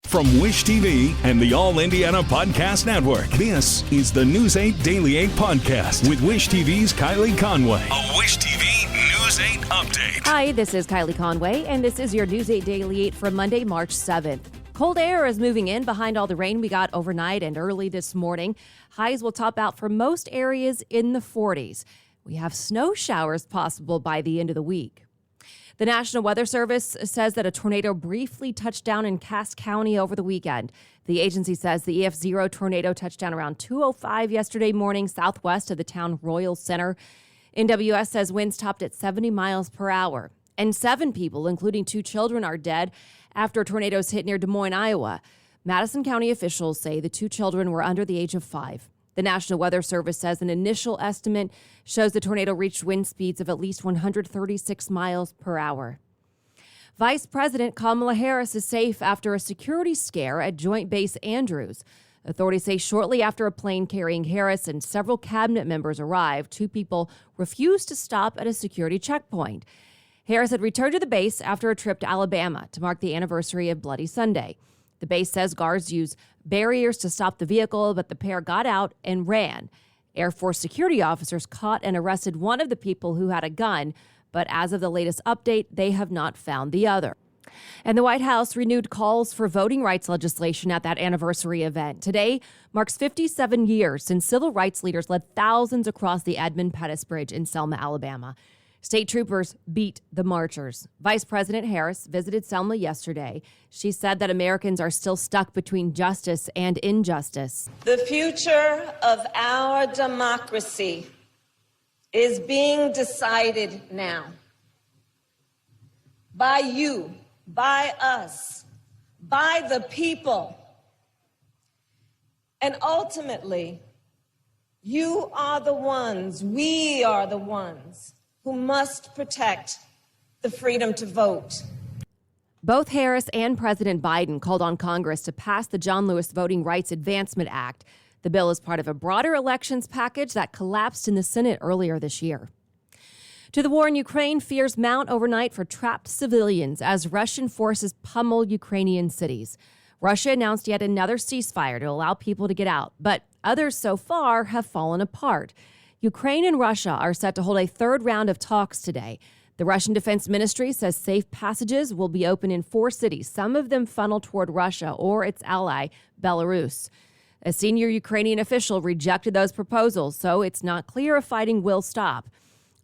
From Wish TV and the All Indiana Podcast Network, this is the News 8 Daily 8 Podcast with Wish TV's Kylie Conway. A Wish TV News 8 update. Hi, this is Kylie Conway, and this is your News 8 Daily 8 for Monday, March 7th. Cold air is moving in behind all the rain we got overnight and early this morning. Highs will top out for most areas in the 40s. We have snow showers possible by the end of the week. The National Weather Service says that a tornado briefly touched down in Cass County over the weekend. The agency says the EF0 tornado touched down around 2:05 yesterday morning southwest of the town Royal Center. NWS says winds topped at 70 miles per hour. And 7 people, including 2 children, are dead after tornadoes hit near Des Moines, Iowa. Madison County officials say the 2 children were under the age of 5. The National Weather Service says an initial estimate shows the tornado reached wind speeds of at least 136 miles per hour. Vice President Kamala Harris is safe after a security scare at Joint Base Andrews. Authorities say shortly after a plane carrying Harris and several cabinet members arrived, 2 people refused to stop at a security checkpoint. Harris had returned to the base after a trip to Alabama to mark the anniversary of Bloody Sunday. The base says guards used barriers to stop the vehicle, but the pair got out and ran. Air Force security officers caught and arrested one of the people who had a gun, but as of the latest update, they have not found the other. And the White House renewed calls for voting rights legislation at that anniversary event. Today marks 57 years since civil rights leaders led thousands across the Edmund Pettus Bridge in Selma, Alabama. State troopers beat the marchers. Vice President Harris visited Selma yesterday. She said that Americans are still stuck between justice and injustice. The future of our democracy is being decided now. By you, by us, by the people. And ultimately, you are the ones, we are the ones who must protect the freedom to vote. Both Harris and President Biden called on Congress to pass the John Lewis Voting Rights Advancement Act. The bill is part of a broader elections package that collapsed in the Senate earlier this year. To the war in Ukraine, fears mount overnight for trapped civilians as Russian forces pummel Ukrainian cities. Russia announced yet another ceasefire to allow people to get out, but others so far have fallen apart. Ukraine and Russia are set to hold a third round of talks today. The Russian Defense Ministry says safe passages will be open in 4 cities, some of them funneled toward Russia or its ally, Belarus. A senior Ukrainian official rejected those proposals, so it's not clear if fighting will stop.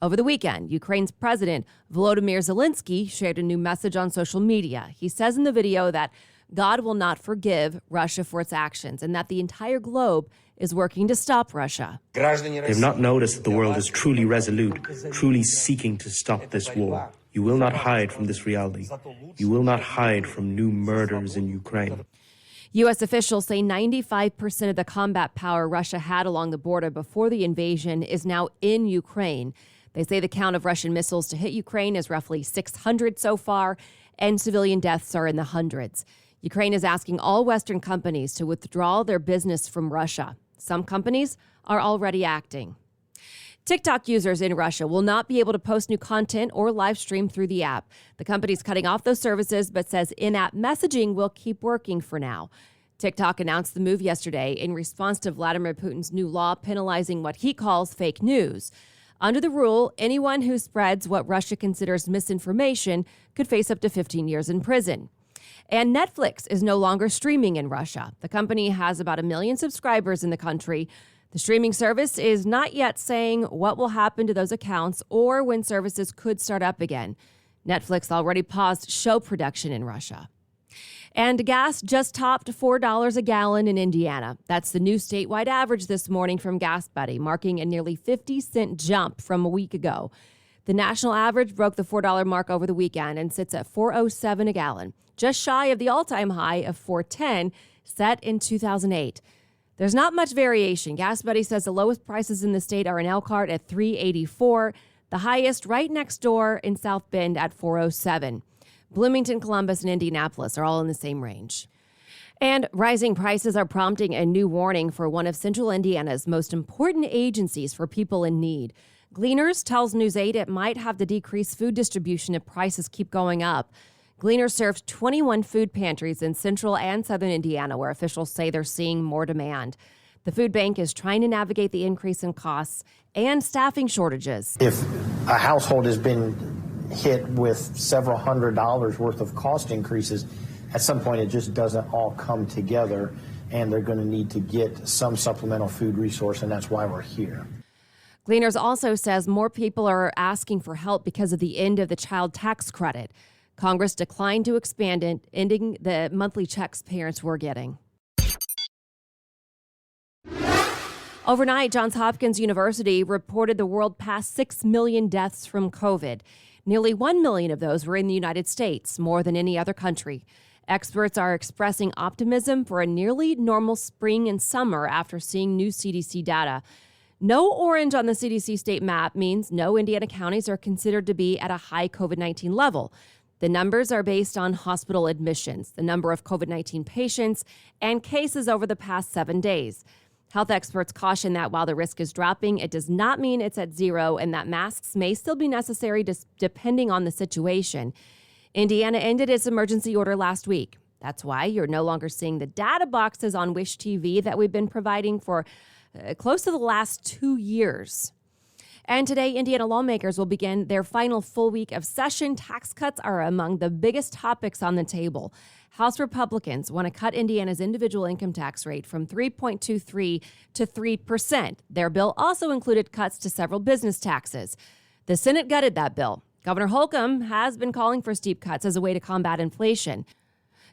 Over the weekend, Ukraine's President Volodymyr Zelensky shared a new message on social media. He says in the video that God will not forgive Russia for its actions and that the entire globe is working to stop Russia. They've not noticed that the world is truly resolute, truly seeking to stop this war. You will not hide from this reality. You will not hide from new murders in Ukraine. U.S. officials say 95% of the combat power Russia had along the border before the invasion is now in Ukraine. They say the count of Russian missiles to hit Ukraine is roughly 600 so far, and civilian deaths are in the hundreds. Ukraine is asking all Western companies to withdraw their business from Russia. Some companies are already acting. TikTok users in Russia will not be able to post new content or live stream through the app. The company's cutting off those services, but says in-app messaging will keep working for now. TikTok announced the move yesterday in response to Vladimir Putin's new law penalizing what he calls fake news. Under the rule, anyone who spreads what Russia considers misinformation could face up to 15 years in prison. And Netflix is no longer streaming in Russia. The company has about 1 million subscribers in the country. The streaming service is not yet saying what will happen to those accounts or when services could start up again. Netflix already paused show production in Russia. And gas just topped $4 a gallon in Indiana. That's the new statewide average this morning from GasBuddy, marking a nearly 50-cent jump from a week ago. The national average broke the $4 mark over the weekend and sits at $4.07 a gallon, just shy of the all-time high of $4.10 set in 2008. There's not much variation. GasBuddy says the lowest prices in the state are in Elkhart at $3.84, the highest right next door in South Bend at $4.07. Bloomington, Columbus, and Indianapolis are all in the same range. And rising prices are prompting a new warning for one of Central Indiana's most important agencies for people in need. Gleaners tells News 8 it might have to decrease food distribution if prices keep going up. Gleaner served 21 food pantries in central and southern Indiana, where officials say they're seeing more demand. The food bank is trying to navigate the increase in costs and staffing shortages. If a household has been hit with several $100s worth of cost increases, at some point it just doesn't all come together, and they're going to need to get some supplemental food resource, and that's why we're here. Gleaners also says more people are asking for help because of the end of the child tax credit. Congress declined to expand it, ending the monthly checks parents were getting. Overnight, Johns Hopkins University reported the world passed 6 million deaths from COVID. Nearly 1 million of those were in the United States, more than any other country. Experts are expressing optimism for a nearly normal spring and summer after seeing new CDC data. No orange on the CDC state map means no Indiana counties are considered to be at a high COVID-19 level. The numbers are based on hospital admissions, the number of COVID-19 patients, and cases over the past 7 days. Health experts caution that while the risk is dropping, it does not mean it's at zero and that masks may still be necessary depending on the situation. Indiana ended its emergency order last week. That's why you're no longer seeing the data boxes on Wish TV that we've been providing for close to the last 2 years. And today, Indiana lawmakers will begin their final full week of session. Tax cuts are among the biggest topics on the table. House Republicans want to cut Indiana's individual income tax rate from 3.23% to 3%. Their bill also included cuts to several business taxes. The Senate gutted that bill. Governor Holcomb has been calling for steep cuts as a way to combat inflation.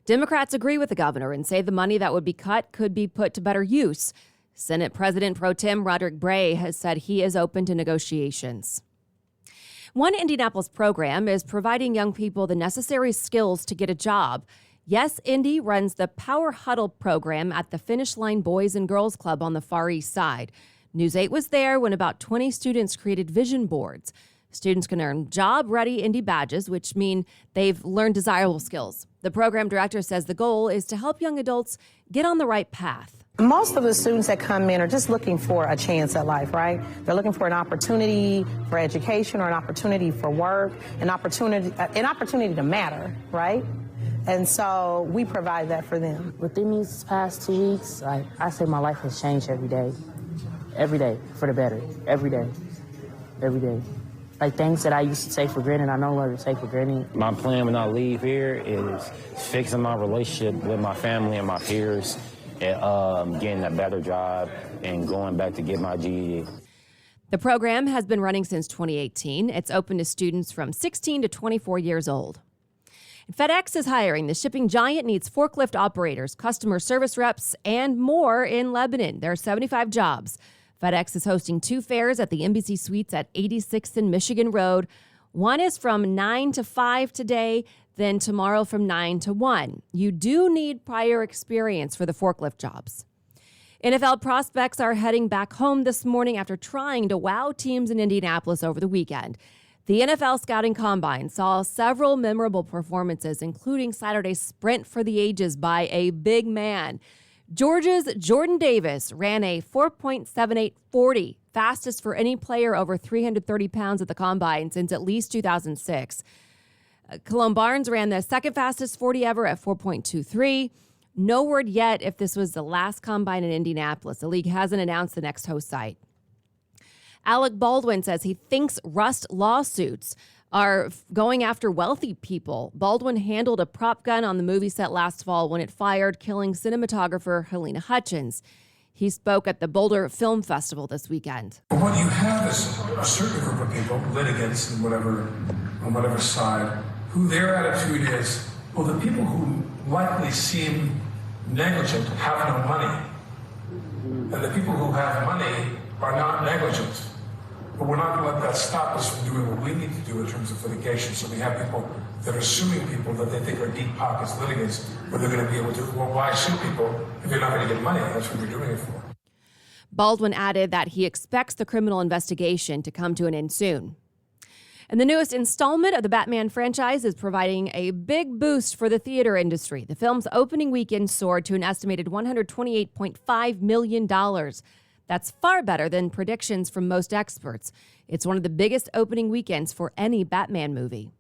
Democrats agree with the governor and say the money that would be cut could be put to better use. Senate President Pro Tem Roderick Bray has said he is open to negotiations. One Indianapolis program is providing young people the necessary skills to get a job. Yes, Indy runs the Power Huddle program at the Finish Line Boys and Girls Club on the Far East Side. News 8 was there when about 20 students created vision boards. Students can earn job-ready Indy badges, which mean they've learned desirable skills. The program director says the goal is to help young adults get on the right path. Most of the students that come in are just looking for a chance at life, right? They're looking for an opportunity for education or an opportunity for work, an opportunity to matter, right? And so we provide that for them. Within these past 2 weeks, I say my life has changed every day for the better, every day. Like things that I used to take for granted, I no longer take for granted. My plan when I leave here is fixing my relationship with my family and my peers, and getting a better job and going back to get my GED. The program has been running since 2018. It's open to students from 16 to 24 years old. FedEx is hiring. The shipping giant needs forklift operators, customer service reps, and more in Lebanon. There are 75 jobs. FedEx is hosting 2 fairs at the NBC Suites at 86th and Michigan Road. One is from 9 to 5 today, then tomorrow from 9 to 1. You do need prior experience for the forklift jobs. NFL prospects are heading back home this morning after trying to wow teams in Indianapolis over the weekend. The NFL Scouting Combine saw several memorable performances, including Saturday's sprint for the ages by a big man. Georgia's Jordan Davis ran a 4.7840, fastest for any player over 330 pounds at the Combine since at least 2006. Cologne Barnes ran the second fastest 40 ever at 4.23. No word yet if this was the last Combine in Indianapolis. The league hasn't announced the next host site. Alec Baldwin says he thinks Rust lawsuits are going after wealthy people. Baldwin handled a prop gun on the movie set last fall when it fired, killing cinematographer Helena Hutchins. He spoke at the Boulder Film Festival this weekend. What you have is a certain group of people, litigants and on whatever side, who their attitude is, well, the people who likely seem negligent have no money. And the people who have money are not negligent. But we're not going to let that stop us from doing what we need to do in terms of litigation. So we have people that are suing people that they think are deep pockets litigants, where they're going to be able to, well, why sue people if you're not going to get money? That's what you're doing it for. Baldwin added that he expects the criminal investigation to come to an end soon. And the newest installment of the Batman franchise is providing a big boost for the theater industry. The film's opening weekend soared to an estimated $128.5 million. That's far better than predictions from most experts. It's one of the biggest opening weekends for any Batman movie.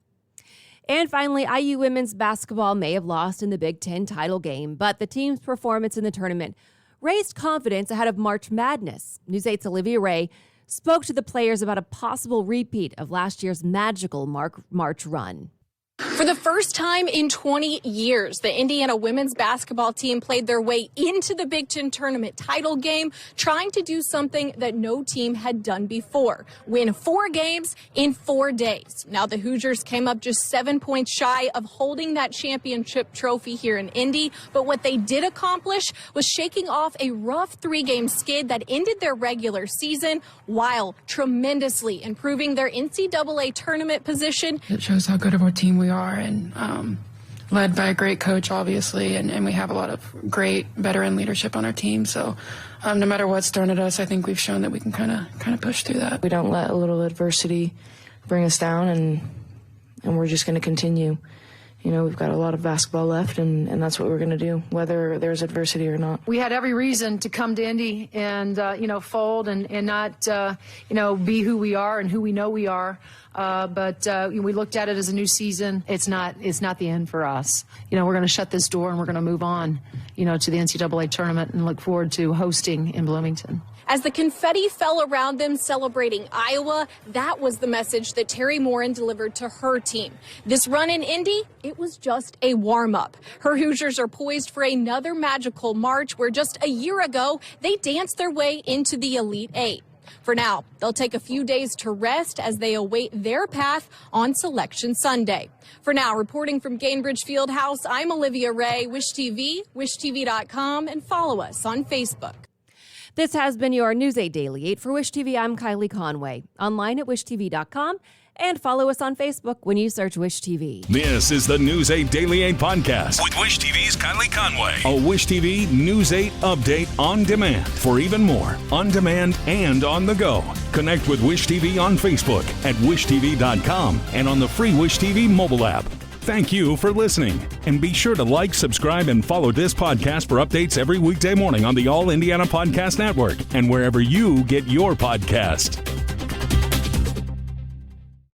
And finally, IU women's basketball may have lost in the Big Ten title game, but the team's performance in the tournament raised confidence ahead of March Madness. News 8's Olivia Ray spoke to the players about a possible repeat of last year's magical March run. For the first time in 20 years, the Indiana women's basketball team played their way into the Big Ten tournament title game, trying to do something that no team had done before, win 4 games in 4 days. Now, the Hoosiers came up just 7 points shy of holding that championship trophy here in Indy, but what they did accomplish was shaking off a rough 3-game skid that ended their regular season while tremendously improving their NCAA tournament position. It shows how good of a team we are, and led by a great coach, obviously, and we have a lot of great veteran leadership on our team. So no matter what's thrown at us, I think we've shown that we can kind of push through that. We don't let a little adversity bring us down, and we're just going to continue. You know, we've got a lot of basketball left, and that's what we're going to do, whether there's adversity or not. We had every reason to come to Indy and, fold and not, be who we are and who we know we are. But we looked at it as a new season. It's not the end for us. We're going to shut this door and we're going to move on, to the NCAA tournament and look forward to hosting in Bloomington. As the confetti fell around them celebrating Iowa, that was the message that Terry Morin delivered to her team. This run in Indy, it was just a warm-up. Her Hoosiers are poised for another magical March where just a year ago, they danced their way into the Elite Eight. For now, they'll take a few days to rest as they await their path on Selection Sunday. For now, reporting from Gainbridge Fieldhouse, I'm Olivia Ray, Wish TV, wishtv.com, and follow us on Facebook. This has been your News 8 Daily 8. For Wish TV, I'm Kylie Conway. Online at wishtv.com and follow us on Facebook when you search Wish TV. This is the News 8 Daily 8 podcast with Wish TV's Kylie Conway. A Wish TV News 8 update on demand. For even more, on demand and on the go. Connect with Wish TV on Facebook at wishtv.com and on the free Wish TV mobile app. Thank you for listening. And be sure to like, subscribe, and follow this podcast for updates every weekday morning on the All Indiana Podcast Network and wherever you get your podcast.